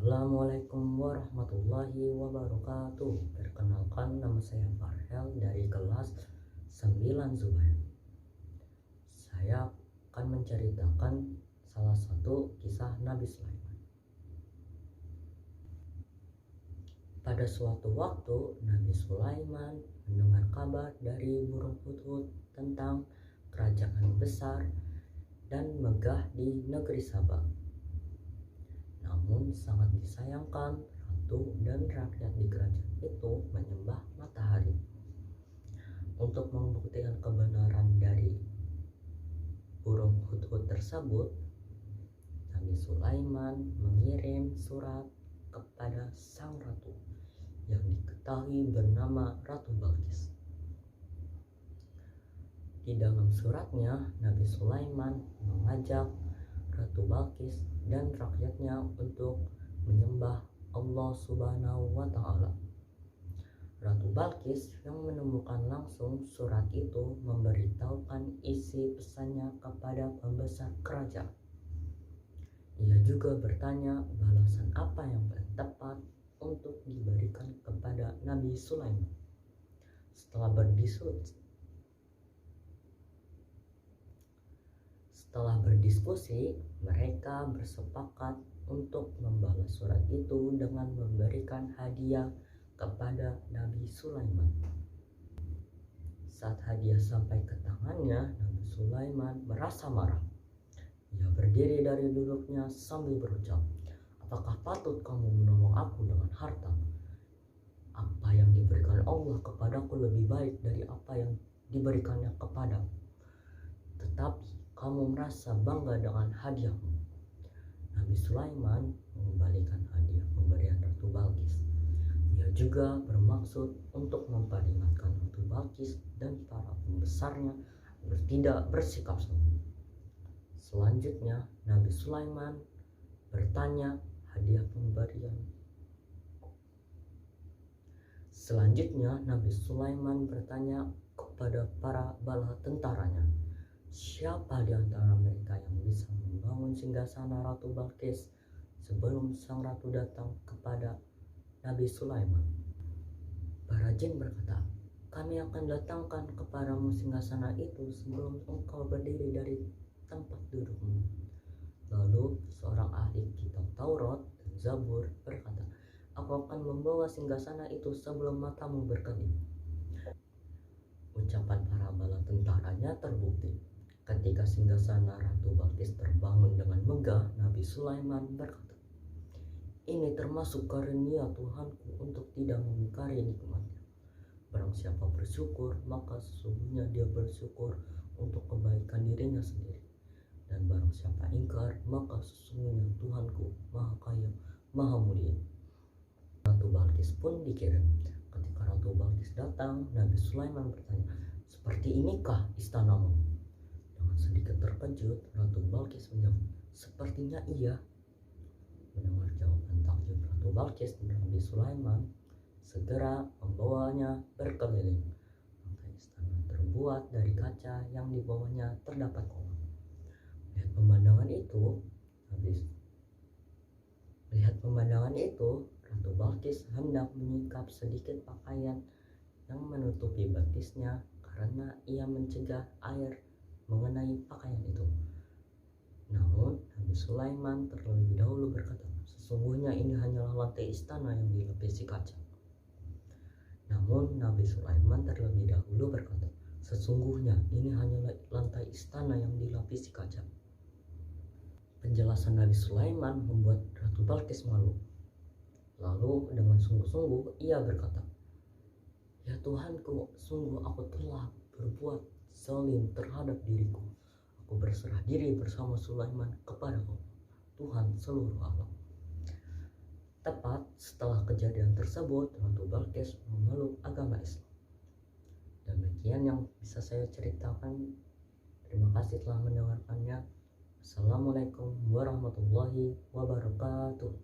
Assalamualaikum warahmatullahi wabarakatuh. Perkenalkan, nama saya Farhel dari kelas 9 Zubair. Saya akan menceritakan salah satu kisah Nabi Sulaiman. Pada suatu waktu, Nabi Sulaiman mendengar kabar dari burung hudhud tentang kerajaan besar dan megah di negeri Sabah. Namun sangat disayangkan, ratu dan rakyat di kerajaan itu menyembah matahari. Untuk membuktikan kebenaran dari burung hudhud tersebut, Nabi Sulaiman mengirim surat kepada sang ratu yang diketahui bernama Ratu Balqis. Di dalam suratnya, Nabi Sulaiman mengajak Ratu Balqis dan rakyatnya untuk menyembah Allah Subhanahu wa Ta'ala. Ratu Balqis yang menemukan langsung surat itu memberitahukan isi pesannya kepada pembesar kerajaan. Ia juga bertanya balasan apa yang paling tepat untuk diberikan kepada Nabi Sulaiman. Setelah berdiskusi, mereka bersepakat untuk membalas surat itu dengan memberikan hadiah kepada Nabi Sulaiman. Saat hadiah sampai ke tangannya, Nabi Sulaiman merasa marah. Ia berdiri dari duduknya sambil berucap, "Apakah patut kamu menolong aku dengan harta? Apa yang diberikan Allah kepadaku lebih baik dari apa yang diberikannya kepadamu. Tetapi kamu merasa bangga dengan hadiahmu." Nabi Sulaiman mengembalikan hadiah pemberian Ratu Balqis. Ia juga bermaksud untuk memperingatkan Ratu Balqis dan para pembesarnya agar tidak bersikap sombong. Selanjutnya, Nabi Sulaiman bertanya kepada para bala tentaranya, "Siapa di antara mereka yang bisa membangun singgasana Ratu Balqis sebelum sang ratu datang kepada Nabi Sulaiman?" Para jin berkata, "Kami akan datangkan kepadamu singgasana itu sebelum engkau berdiri dari tempat dudukmu." Lalu seorang ahli kitab Taurat dan Zabur berkata, "Aku akan membawa singgasana itu sebelum matamu berkedip." Ucapan para bala tentaranya terbukti. Ketika singgasana Ratu Balqis terbangun dengan megah, Nabi Sulaiman berkata, "Ini termasuk karunia Tuhanku untuk tidak mengingkari nikmatnya. Barang siapa bersyukur, maka sesungguhnya dia bersyukur untuk kebaikan dirinya sendiri. Dan barang siapa ingkar, maka sesungguhnya Tuhanku Maha Kaya, Maha Mulia." Ratu Balqis pun dikirim. Ketika Ratu Balqis datang, Nabi Sulaiman bertanya, "Seperti inikah istanamu?" Dengan sedikit terkejut, Ratu Balqis menjawab, "Sepertinya iya." Mendengar jawaban takjub Ratu Balqis, Nabi Sulaiman segera membawanya berkeliling. Lantai istana terbuat dari kaca yang di bawahnya terdapat kolam. Melihat pemandangan itu, Ratu Balqis hendak menyingkap sedikit pakaian yang menutupi betisnya karena ia mencegah air mengenai pakaian itu. Namun Nabi Sulaiman terlebih dahulu berkata, "Sesungguhnya ini hanyalah lantai istana yang dilapisi kaca." Penjelasan Nabi Sulaiman membuat Ratu Balqis malu. Lalu dengan sungguh-sungguh ia berkata, "Ya Tuhanku, sungguh aku telah berbuat zalim terhadap diriku. Aku berserah diri bersama Sulaiman kepada Allah, Tuhan seluruh alam." Tepat setelah kejadian tersebut, Ratu Balqis memeluk agama Islam. Demikian yang bisa saya ceritakan. Terima kasih telah mendengarkannya. Assalamualaikum warahmatullahi wabarakatuh.